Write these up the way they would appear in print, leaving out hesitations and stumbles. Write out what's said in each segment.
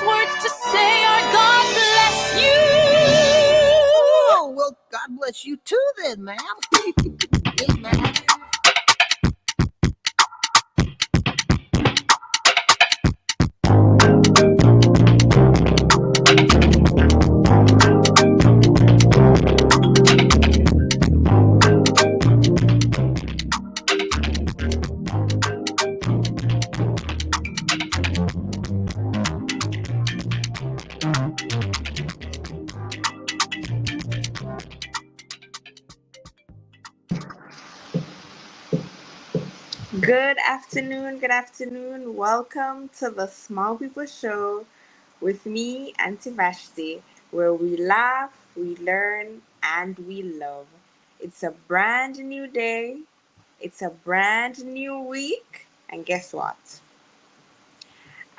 words to say are God bless you. Oh, well, God bless you too then, ma'am. Yes, ma'am. Good afternoon, good afternoon. Welcome to the Small People Show with me, Auntie Vashti, where we laugh, we learn, and we love. It's a brand new day, it's a brand new week, and guess what?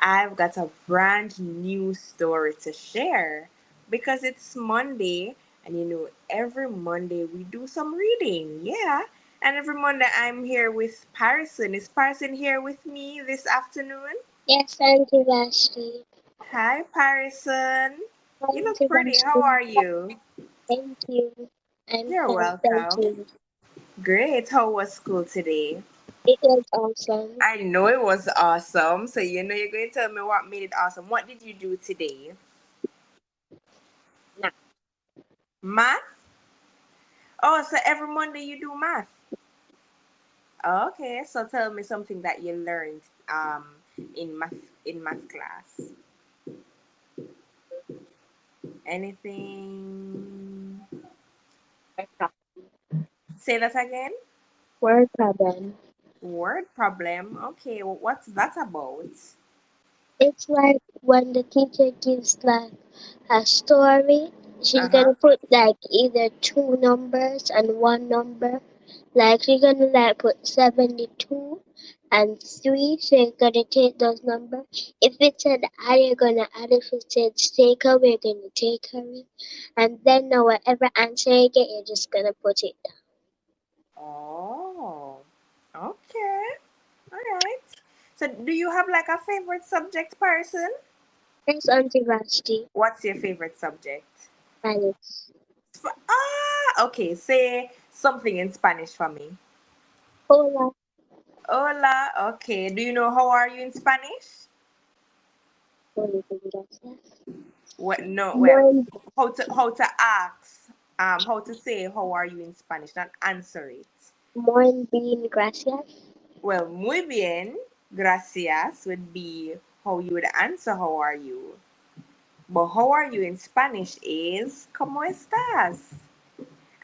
I've got a brand new story to share because it's Monday, and every Monday we do some reading. Yeah. And every Monday I'm here with Parison. Is Parison here with me this afternoon? Yes, Auntie Vashti. Hi, Parison. You look Auntie pretty. How Vashti. are you? Thank you. I'm You're fine, thank welcome. you. Great. How was school today? It was awesome. I know it was awesome. So, you're going to tell me what made it awesome. What did you do today? Now, Math? Oh, so every Monday you do math. Okay, so tell me something that you learned in math class. Anything? word problem. Say that again. Word problem. Word problem. Okay, what's that about? It's like when the teacher gives like a story, she's Uh-huh. gonna put like either two numbers and one number. Like she's gonna like put 72 and 3, so you're gonna take those numbers. If it said add, you're gonna add. If it said take away, you're gonna take away. And then now whatever answer you get, you're just gonna put it down. Oh, okay. All right. So, do you have like a favorite subject person? Thanks, Auntie Vashti. What's your favorite subject? Spanish. Okay. Say something in Spanish for me. Hola. Hola. Okay. Do you know how are you in Spanish? Muy bien, gracias. What? No. Well, Muy, how to ask. How to say how are you in Spanish, not answer it. muy bien, gracias. Well, muy bien, gracias would be how you would answer how are you. But how are you in Spanish is ¿cómo estás?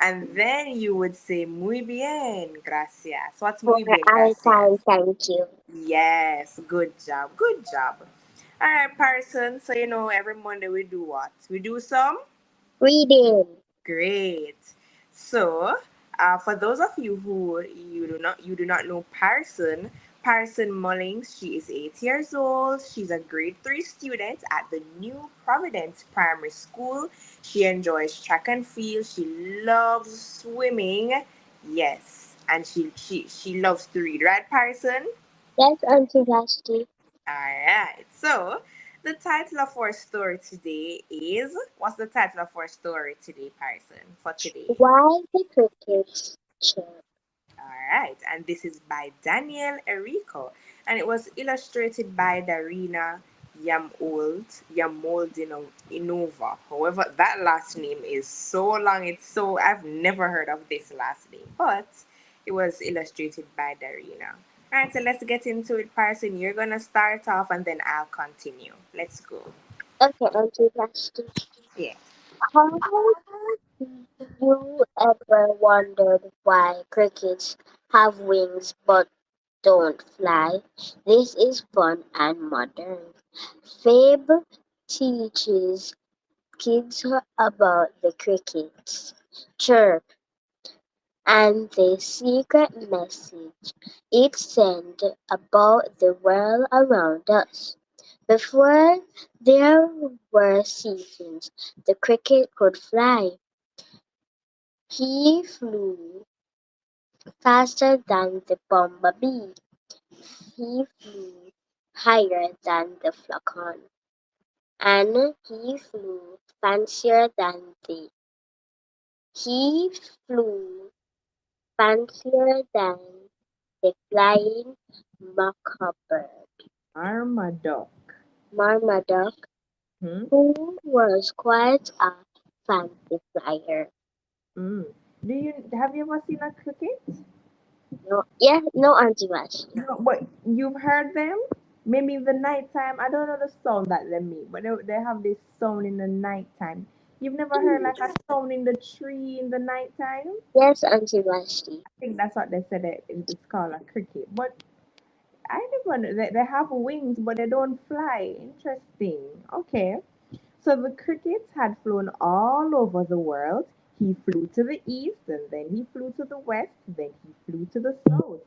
And then you would say muy bien, gracias. What's For muy bien, I gracias? can thank you. Yes, good job, good job. All right, person. So every Monday we do what? We do some Reading. great. So, for those of you who you do not know Parson Mullings, she is 8 years old. She's a grade 3 student at the New Providence Primary School. She enjoys track and field. She loves swimming. Yes, and she loves to read, right, Parson? Yes, Auntie Vashti. All right. So, the title of our story today is what's the title of our story today, Parson? For today. Why the crickets chirp? All right. And this is by Daniel Erico, and it was illustrated by Darina Yamoldinova. However, that last name is so long. I've never heard of this last name, but it was illustrated by Darina. All right, so let's get into it, Parson. You're gonna start off, and then I'll continue. Let's go. Okay, Auntie Vashti. Yeah. Have you ever wondered why crickets have wings but don't fly? This is fun and modern. Fabe teaches kids about the crickets. Chirp and the secret message it sends about the world around us. Before there were seasons, the cricket could fly. He flew faster than the bumblebee. He flew higher than the falcon. and he flew fancier than they. He flew fancier than the flying macabre. Armadillo. Marmaduke, Hmm? who was quite a fancy flyer. Mm. Have you ever seen a cricket? No, yeah, no, Auntie Vashti. No, but you've heard them? Maybe in the nighttime. I don't know the sound that they make, but they have this sound in the nighttime. You've never heard like a sound in the tree in the nighttime? Yes, Auntie Vashti. I think that's what they said it's called a cricket. But I never know. They have wings, but they don't fly. Interesting. Okay. So the crickets had flown all over the world. He flew to the east, and then he flew to the west, then he flew to the south.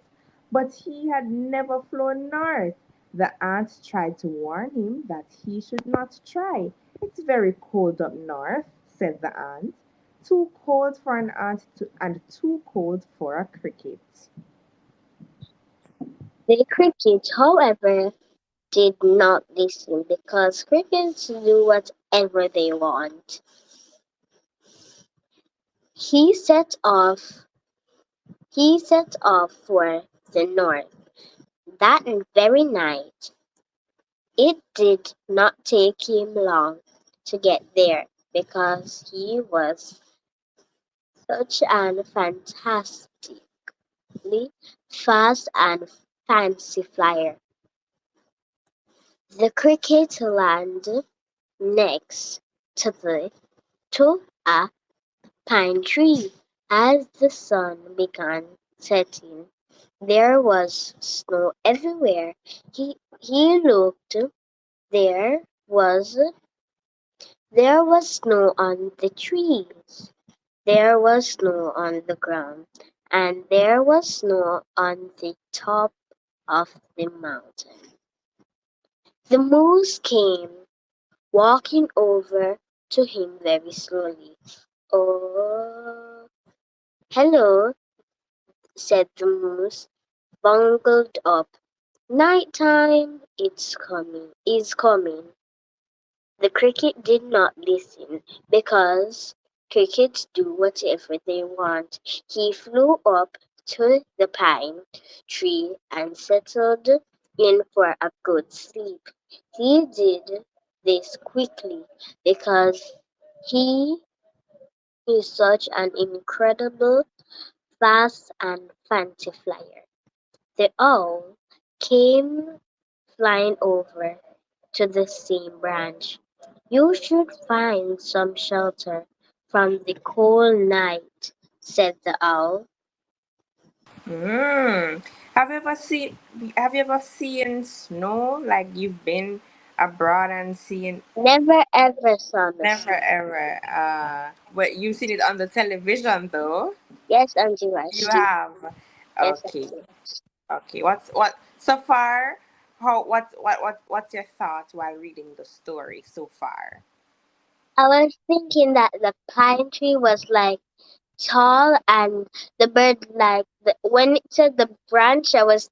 But he had never flown north. The ant tried to warn him that he should not try. It's very cold up north, said the ant. Too cold for an ant and too cold for a cricket. The cricket, however, did not listen because crickets do whatever they want. He set off he set off for the north. That very night, it did not take him long to get there because he was such an fantastically fast and fancy flyer. The cricket landed next to a pine tree. As the sun began setting, there was snow everywhere. He looked. There was there was snow on the trees. There was snow on the ground, and there was snow on the top of the mountain. The moose came walking over to him very slowly. "Oh, hello," said the moose, bungled up. "Night time is coming." The cricket did not listen, because crickets do whatever they want. He flew up to the pine tree and settled in for a good sleep. He did this quickly because he is such an incredible, fast and fancy flyer. The owl came flying over to the same branch. "You should find some shelter from the cold night," said the owl. Mm. Have you ever seen snow? Like you've been abroad and seen Never ever saw the never snow. ever but you've seen it on the television though. Yes, Auntie You Vashti. have. Yes, Okay. Auntie. Okay. What so far what's your thoughts while reading the story so far? I was thinking that the pine tree was like tall, and the bird when it said the branch, I was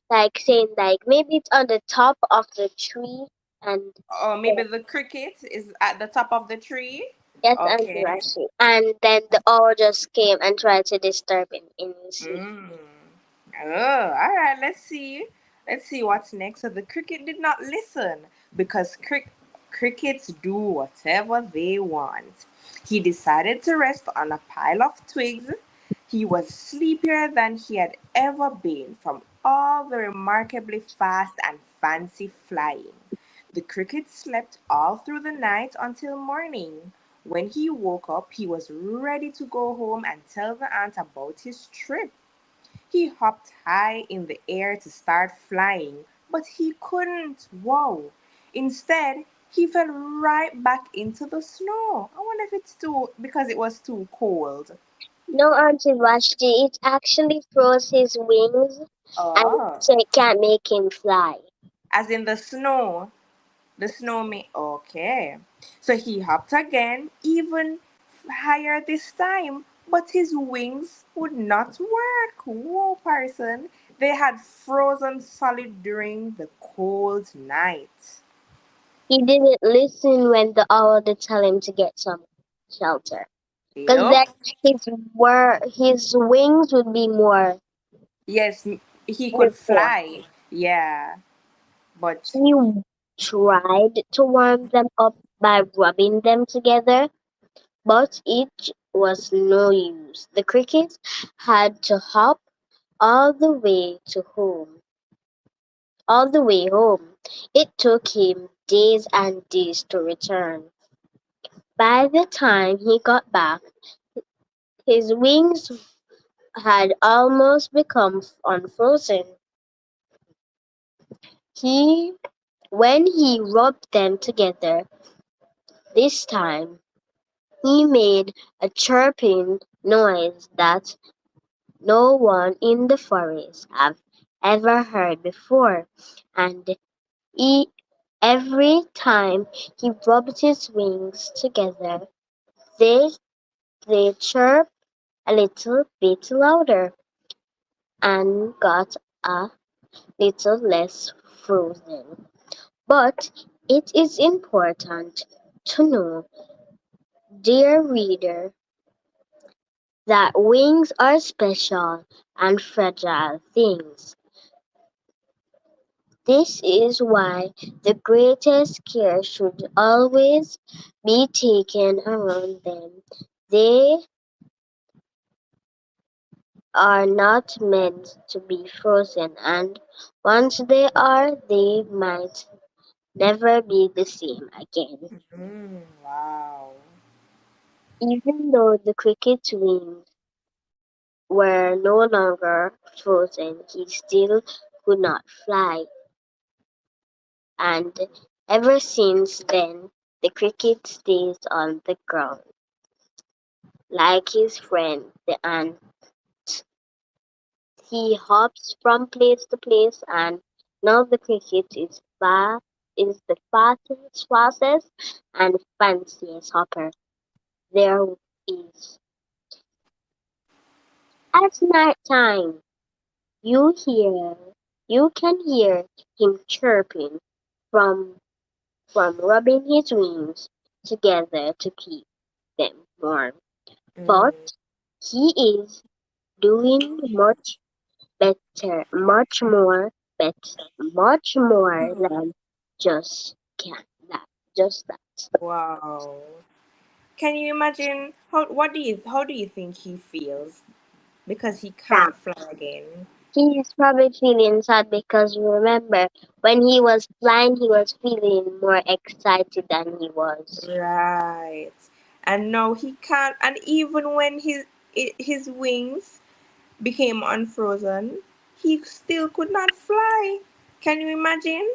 like saying like maybe it's on the top of the tree, and Oh, maybe the, the cricket is at the top of the tree? yes, Auntie Okay. Vashti. And then the owl just came and tried to disturb him in his sleep. Mm. Oh, all right. Let's see. Let's see what's next. So the cricket did not listen because crickets do whatever they want. He decided to rest on a pile of twigs. He was sleepier than he had ever been from all the remarkably fast and fancy flying. The cricket slept all through the night until morning. When he woke up, he was ready to go home and tell the ant about his trip. He hopped high in the air to start flying, but he couldn't. Wow. Instead, he fell right back into the snow. I wonder if it's too because it was too cold. No, Auntie Vashti, it actually froze his wings and Oh, so it can't make him fly. as in the snow. The snowman. Okay. So he hopped again, even higher this time, but his wings would not work. Whoa, person. They had frozen solid during the cold night. He didn't listen when the owl did tell him to get some shelter. Because then Yup. his wings would be more Yes, he could hurtful. fly. Yeah, but He tried to warm them up by rubbing them together, but it was no use. The crickets had to hop all the way to home. All the way home. It took him days and days to return. By the time he got back, his wings had almost become unfrozen. He When he rubbed them together this time, he made a chirping noise that no one in the forest had ever heard before, and he, every time he rubbed his wings together, they, they chirped a little bit louder and got a little less frozen. But it is important to know, dear reader, that wings are special and fragile things. This is why the greatest care should always be taken around them. They are not meant to be frozen, and once they are, they might never be the same again. wow. Even though the cricket's wings were no longer frozen, he still could not fly, and ever since then the cricket stays on the ground. Like his friend the ant, he hops from place to place, and now the cricket is the fastest and fanciest hopper there is. At night time, you hear you can hear him chirping from rubbing his wings together to keep them warm. But Mm, he is doing much more than just can that. Just that. wow. Can you imagine how do you think he feels because he Sad. can't fly again? He is probably feeling sad because remember, when he was flying, he was feeling more excited than he was. Right. And now he can't. And even when his wings became unfrozen, he still could not fly. Can you imagine?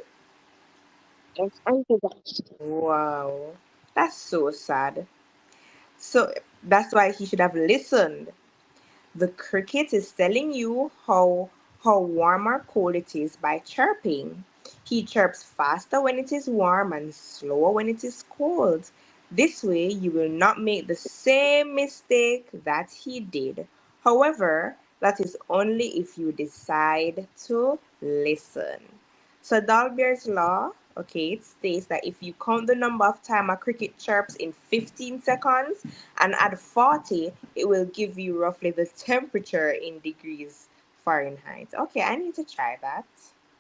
Yes, Auntie Vashti. Wow, that's so sad. So that's why he should have listened. The cricket is telling you how warm or cold it is by chirping. He chirps faster when it is warm and slower when it is cold. This way you will not make the same mistake that he did. However, that is only if you decide to listen. So Dalbert's law, okay, it states that if you count the number of time a cricket chirps in 15 seconds and add 40, it will give you roughly the temperature in degrees Fahrenheit. Okay, I need to try that.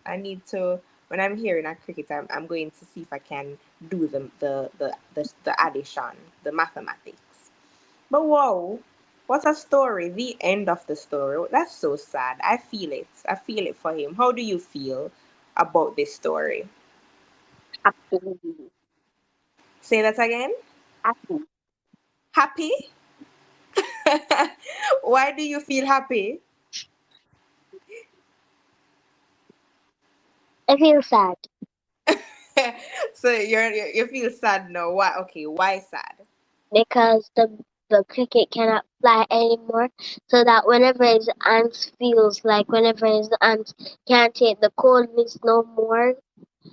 I need to, when I'm hearing a cricket, I'm going to see if I can do the addition, the mathematics. But whoa, what a story. The end of the story. That's so sad. I feel it. I feel it for him. How do you feel about this story? Happy, Say that again. happy. Happy? Why do you feel happy? I feel sad So you feel sad now. Why? Okay, why sad? because the cricket cannot fly anymore. So that whenever his ants feels like whenever his ants can't take the coldness no more,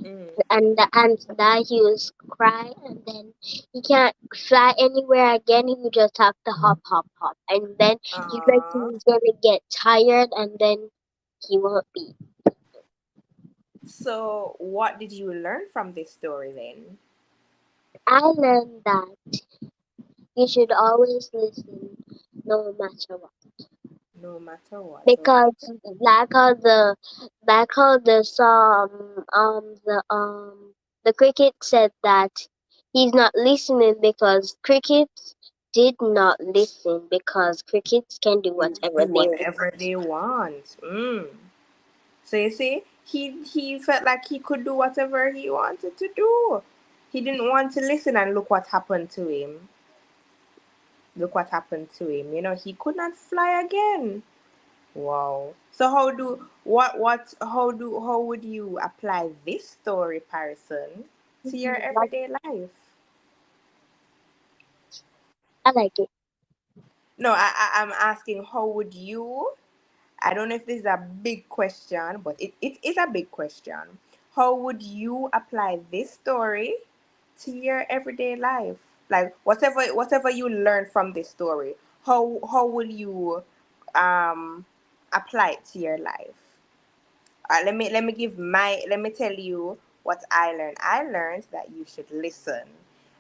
Mm. and the ants die, he will cry, and then he can't fly anywhere again. He will just have to hop, hop, hop, and then Aw. eventually he's gonna get tired, and then he won't be. So, what did you learn from this story then? I learned that you should always listen no matter what. No matter what, okay. Because like how the song the cricket said that he's not listening because crickets did not listen because crickets can do Do whatever they want. whatever they want. So you see, he felt like he could do whatever he wanted to do. He didn't want to listen, and look what happened to him. Look what happened to him. He could not fly again. Wow. So how would you apply this story, Parison, to your Like, everyday life? I like it. No, I'm asking how would you, I don't know if this is a big question, but it is a big question. How would you apply this story to your everyday life? Like whatever you learn from this story, how will you um apply it to your life? Let me tell you what I learned. I learned that you should listen.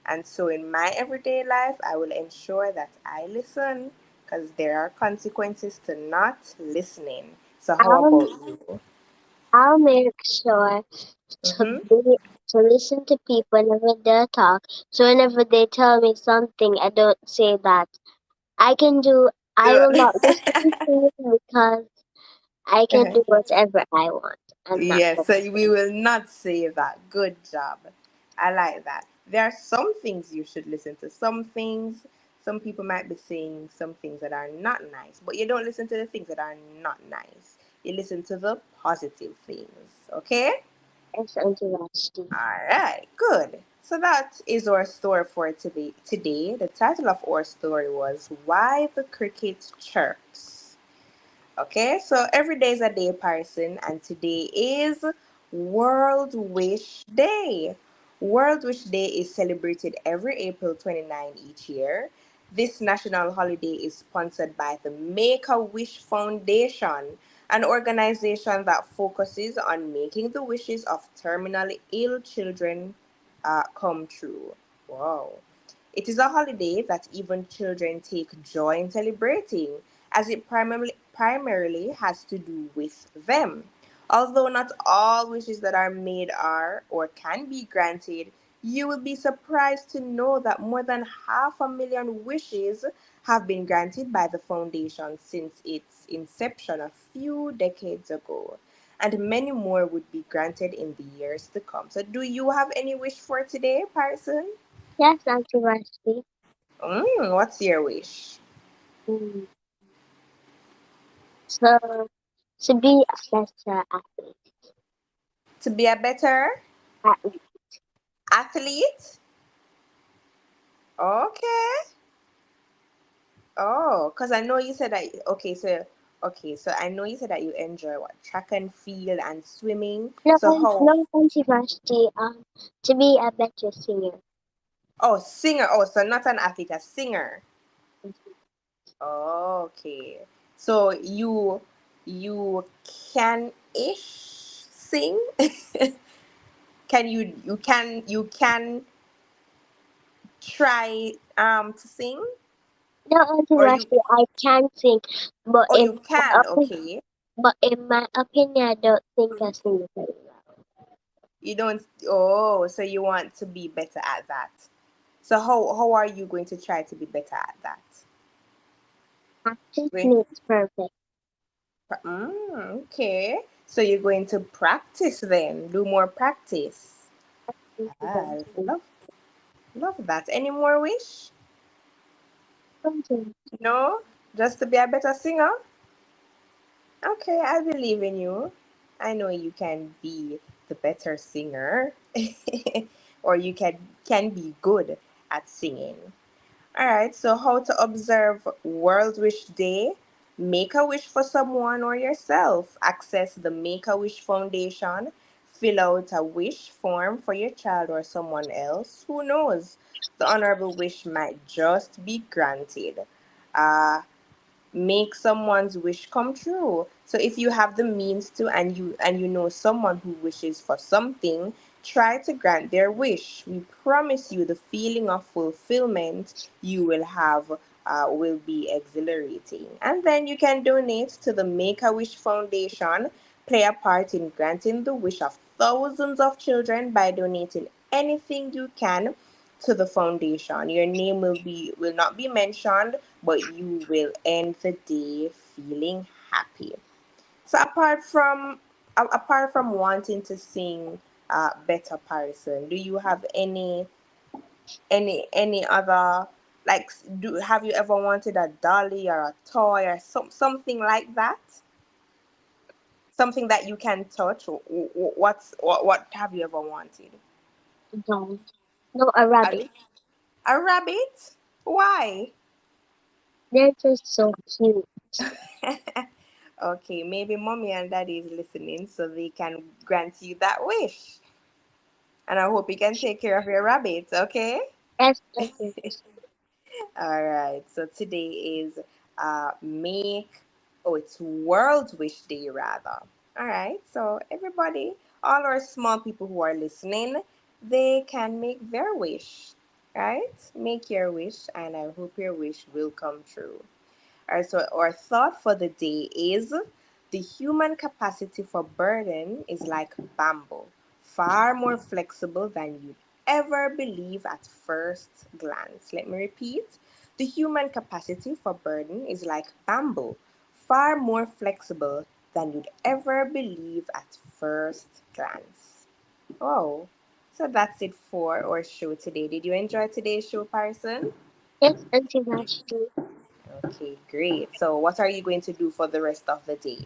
And so in my everyday life, I will ensure that I listen because there are consequences to not listening. So how I'll about you? I'll make sure to Mm-hmm. be to listen to people whenever they talk. So whenever they tell me something, I don't say that I can do. I will not listen to you because I can do whatever I want. I'm not Yes, gonna so we say. will not say that. Good job. I like that. There are some things you should listen to. Some things, some people might be saying some things that are not nice, but you don't listen to the things that are not nice. You listen to the positive things. Okay? It's interesting. All right, good. So that is our story for today. Today, the title of our story was Why the Cricket Chirps. Okay, so every day is a day person, and today is World Wish Day. World Wish Day is celebrated every April 29 each year. This national holiday is sponsored by the Make a Wish Foundation, an organization that focuses on making the wishes of terminally ill children come true. Wow. It is a holiday that even children take joy in celebrating, as it primarily has to do with them. Although not all wishes that are made are or can be granted, you will be surprised to know that more than 500,000 wishes have been granted by the foundation since its inception a few decades ago. And many more would be granted in the years to come. So, do you have any wish for today, Parson? Yes, Auntie Vashti. What's your wish? Mm. So to be a better To be a better athlete. athlete? Okay. Oh, because I know you said that. Okay, so I know you said that you enjoy what track and field and swimming. No, So how? no, Auntie Vashti. To be a better singer. Oh, singer. Oh, so not an athlete, a singer. Okay. So you can ish sing. You can try to sing, No, Auntie or you Vashti, I can sing, but oh in you my can, opinion, okay. but in my opinion, I don't think I sing very well. You don't. Oh, so you want to be better at that. So how are you going to try to be better at that? Practice Going makes perfect. okay. So you're going to practice then, do more practice. Auntie Ah, Vashti. love that. Any more wish? Something. No, just to be a better singer. Okay, I believe in you. I know you can be the better singer, or you can be good at singing. All right, so how to observe World Wish Day? Make a wish for someone or yourself. Access the Make a Wish Foundation. Fill out a wish form for your child or someone else. Who knows? The honorable wish might just be granted. Uh, make someone's wish come true. So if you have the means to, and you know someone who wishes for something, try to grant their wish. We promise you the feeling of fulfillment you will have will be exhilarating. And then you can donate to the Make a Wish Foundation. Play a part in granting the wish of thousands of children by donating anything you can to the foundation. Your name will not be mentioned, but you will end the day feeling happy. So apart from wanting to sing better person, do you have any other, like, do have you ever wanted a dolly or a toy or something like that? Something that you can touch? What have you ever wanted? No, no, a A, rabbit. a rabbit? Why? They're just so cute. Okay, maybe mommy and daddy is listening so they can grant you that wish. And I hope you can take care of your rabbits, okay? Yes, okay. All right. So today is make oh it's World Wish Day rather. All right. So everybody, all our small people who are listening, they can make their wish. Right? Make your wish and I hope your wish will come true. All right, so our thought for the day is the human capacity for burden is like bamboo, far more flexible than you'd ever believe at first glance. Let me repeat. The human capacity for burden is like bamboo, far more flexible than you'd ever believe at first glance. Oh, so that's it for our show today. Did you enjoy today's show, Parson? Yes, Auntie Vashti. Okay, great. So, what are you going to do for the rest of the day?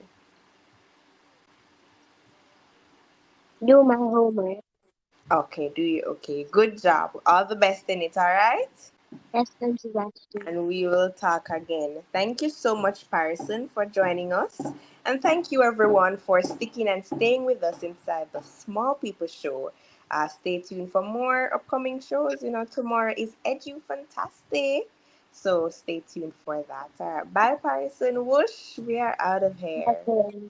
Do my homework. Okay, do you? Okay, good job. All the best in it, all right? Yes, Auntie Vashti. And we will talk again. Thank you so much, Parson, for joining us. And thank you, everyone, for sticking and staying with us inside the Small People Show. Stay tuned for more upcoming shows. You know, tomorrow is Edu Fantastic. So stay tuned for that. All right, bye, Parson. Whoosh, we are out of here. Okay.